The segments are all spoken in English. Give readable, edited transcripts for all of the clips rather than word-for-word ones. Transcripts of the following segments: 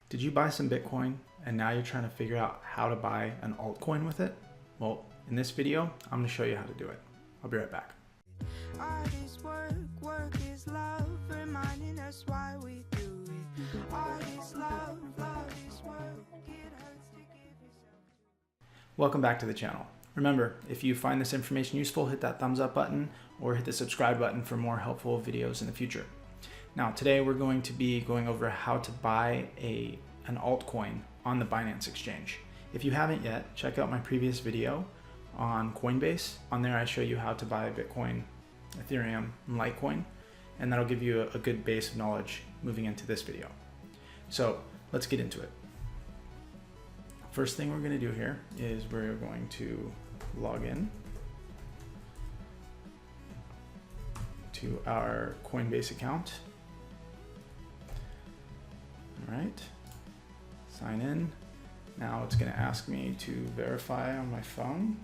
Did you buy some Bitcoin and now you're trying to figure out how to buy an altcoin with it? Well, in this video, I'm going to show you how to do it. I'll be right back. All this work is love, reminding us why we do it. All this love is work, it hurts to give yourself. Welcome back to the channel. Remember, if you find this information useful, hit that thumbs up button or hit the subscribe button for more helpful videos in the future. Now, today we're going to be going over how to buy an altcoin on the Binance exchange. If you haven't yet, check out my previous video on Coinbase. On there, I show you how to buy Bitcoin, Ethereum, and Litecoin, and that'll give you a good base of knowledge moving into this video. So let's get into it. First thing we're going to do here is we're going to log in to our Coinbase account. All right, sign in. Now it's going to ask me to verify on my phone.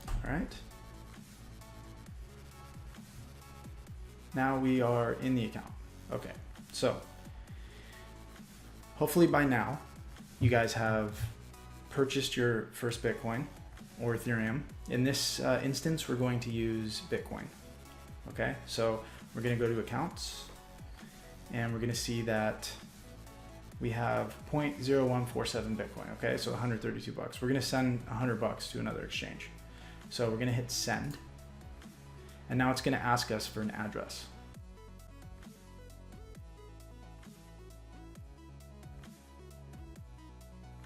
All right. Now we are in the account. Okay, so hopefully by now you guys have purchased your first Bitcoin or Ethereum. In this instance, we're going to use Bitcoin. Okay, so we're going to go to accounts and we're going to see that we have 0.0147 Bitcoin. Okay, so 132 bucks. We're going to send 100 bucks to another exchange. So we're going to hit send. And now it's going to ask us for an address.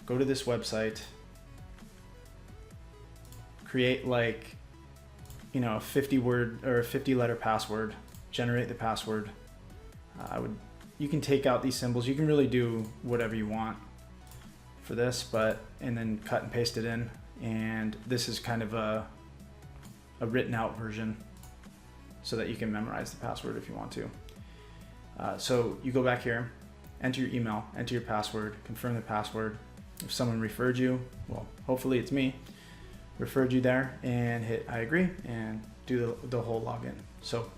Go to this website, create like, a 50 word or a 50 letter password, generate the password. You can take out these symbols. You can really do whatever you want for this, and then cut and paste it in. And this is kind of a written out version so that you can memorize the password if you want to. So you go back here, enter your email, enter your password, confirm the password. If someone referred you, well, hopefully it's me, referred you there, and hit I agree and do the whole login. So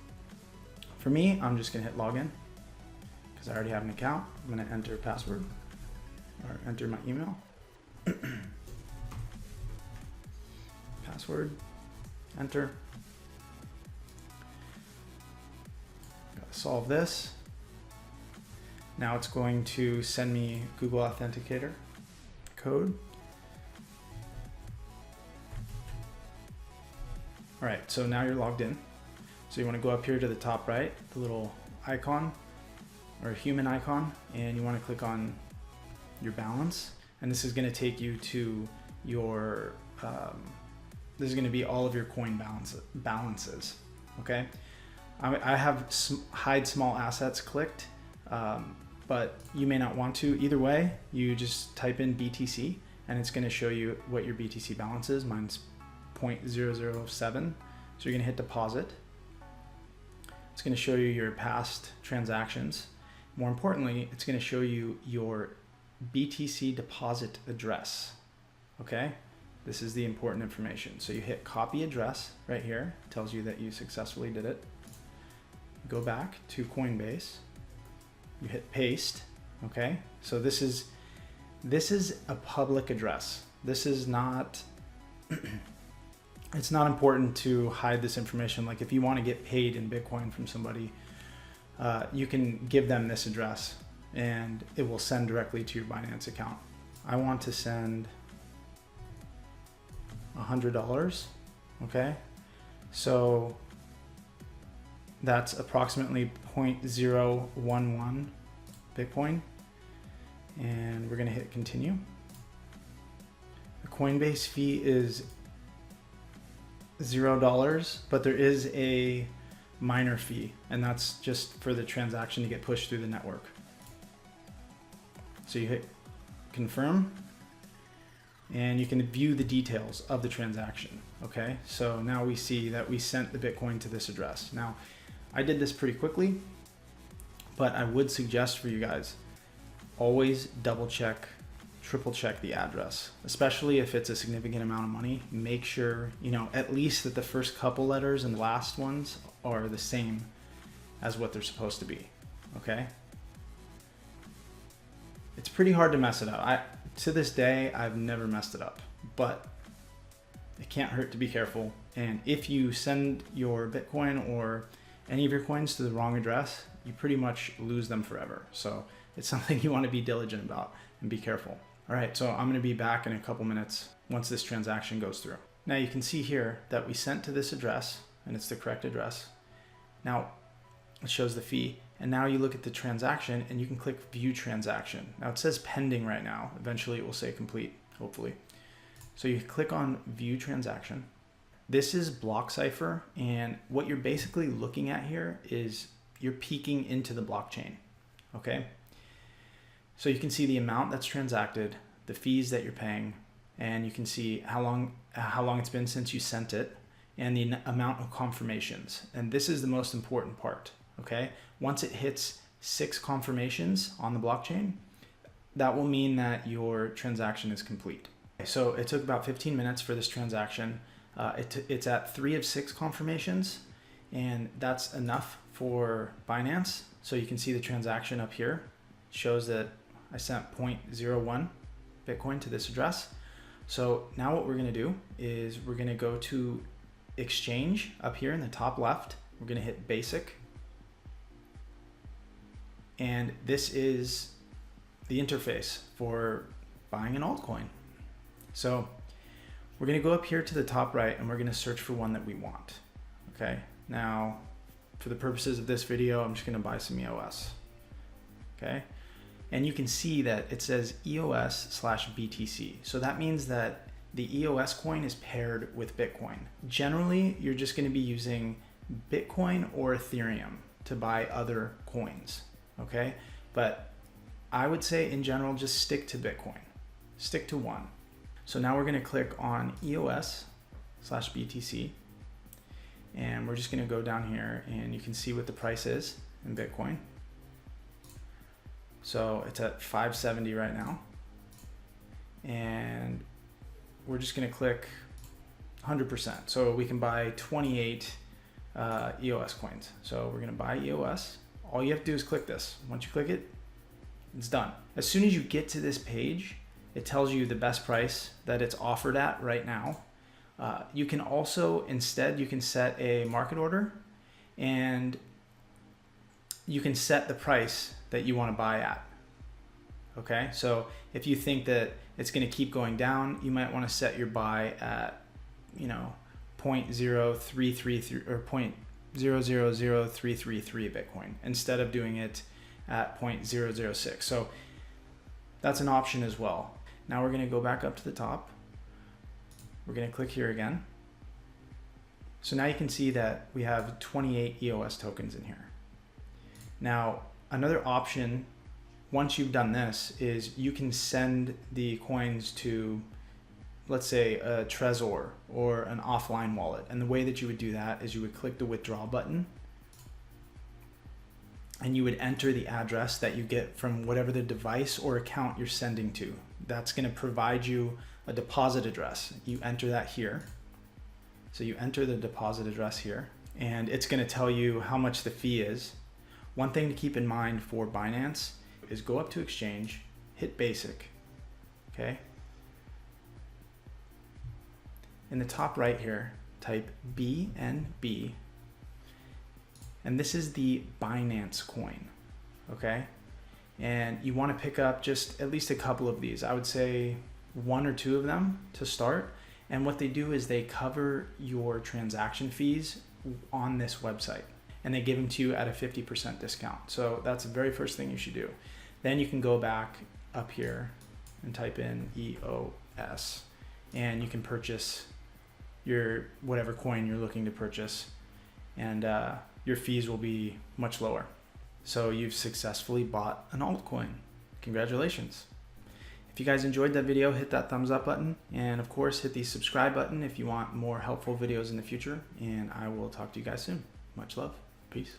for me, I'm just gonna hit login because I already have an account. I'm gonna enter a password or enter my email. Password, enter. Gotta solve this. Now it's going to send me Google Authenticator code. All right, so now you're logged in. So you want to go up here to the top right, the little icon or human icon, and you want to click on your balance. And this is going to take you to your, this is going to be all of your coin balances. Okay. I have hide small assets clicked, but you may not want to. Either way, you just type in BTC and it's going to show you what your BTC balance is. Mine's 0.007. So you're going to hit deposit. It's going to show you your past transactions. More importantly, it's going to show you your BTC deposit address. Okay, this is the important information. So you hit copy address right here. It tells you that you successfully did it. Go back to Coinbase. You hit paste. Okay, so this is a public address. This is not it's not important to hide this information. Like if you want to get paid in Bitcoin from somebody, you can give them this address and it will send directly to your Binance account. I want to send $100. Okay, so that's approximately 0.011 Bitcoin, and we're going to hit continue. The Coinbase fee is $0, but there is a minor fee, and that's just for the transaction to get pushed through the network. So you hit confirm, and you can view the details of the transaction. Okay, so now we see that we sent the Bitcoin to this address. Now, I did this pretty quickly, but I would suggest for you guys, always double check triple check the address, especially if it's a significant amount of money. Make sure, at least that the first couple letters and the last ones are the same as what they're supposed to be, okay? It's pretty hard to mess it up. To this day, I've never messed it up, but it can't hurt to be careful. And if you send your Bitcoin or any of your coins to the wrong address, you pretty much lose them forever. So it's something you want to be diligent about and be careful. All right, so I'm going to be back in a couple minutes once this transaction goes through. Now you can see here that we sent to this address, and it's the correct address. Now it shows the fee, and now you look at the transaction and you can click view transaction. Now it says pending right now. Eventually it will say complete, hopefully. So you click on view transaction. This is block cipher, and what you're basically looking at here is you're peeking into the blockchain, okay? So you can see the amount that's transacted, the fees that you're paying, and you can see how long it's been since you sent it, and the amount of confirmations. And this is the most important part, okay? Once it hits 6 confirmations on the blockchain, that will mean that your transaction is complete. So it took about 15 minutes for this transaction. It's at 3 of 6 confirmations, and that's enough for Binance. So you can see the transaction up here. It shows that I sent 0.01 Bitcoin to this address. So now what we're gonna do is we're gonna go to exchange up here in the top left. We're gonna hit basic. And this is the interface for buying an altcoin. So we're going to go up here to the top right, and we're going to search for one that we want. Okay. Now, for the purposes of this video, I'm just going to buy some EOS. Okay. And you can see that it says EOS/BTC. So that means that the EOS coin is paired with Bitcoin. Generally, you're just going to be using Bitcoin or Ethereum to buy other coins. Okay. But I would say in general, just stick to Bitcoin. Stick to one. So now we're going to click on EOS/BTC, and we're just going to go down here, and you can see what the price is in Bitcoin. So it's at 570 right now, and we're just going to click 100%. So we can buy 28 EOS coins. So we're going to buy EOS. All you have to do is click this. Once you click it, it's done. As soon as you get to this page, it tells you the best price that it's offered at right now. You can also, instead, you can set a market order, and you can set the price that you want to buy at. Okay, so if you think that it's going to keep going down, you might want to set your buy at, 0.0333 or 0.000333 Bitcoin instead of doing it at 0.006. So that's an option as well. Now we're going to go back up to the top. We're going to click here again. So now you can see that we have 28 EOS tokens in here. Now, another option, once you've done this, is you can send the coins to, let's say, a TREZOR or an offline wallet. And the way that you would do that is you would click the withdraw button, and you would enter the address that you get from whatever the device or account you're sending to. That's going to provide you a deposit address. You enter that here. So you enter the deposit address here, and it's going to tell you how much the fee is. One thing to keep in mind for Binance is go up to exchange, hit basic, okay? In the top right here, type BNB, and this is the Binance coin, okay? And you want to pick up just at least a couple of these. I would say 1 or 2 of them to start. And what they do is they cover your transaction fees on this website, and they give them to you at a 50% discount. So that's the very first thing you should do. Then you can go back up here and type in EOS, and you can purchase your whatever coin you're looking to purchase, and your fees will be much lower. So you've successfully bought an altcoin. Congratulations. If you guys enjoyed that video, hit that thumbs up button, and of course hit the subscribe button if you want more helpful videos in the future, and I will talk to you guys soon. Much love. Peace.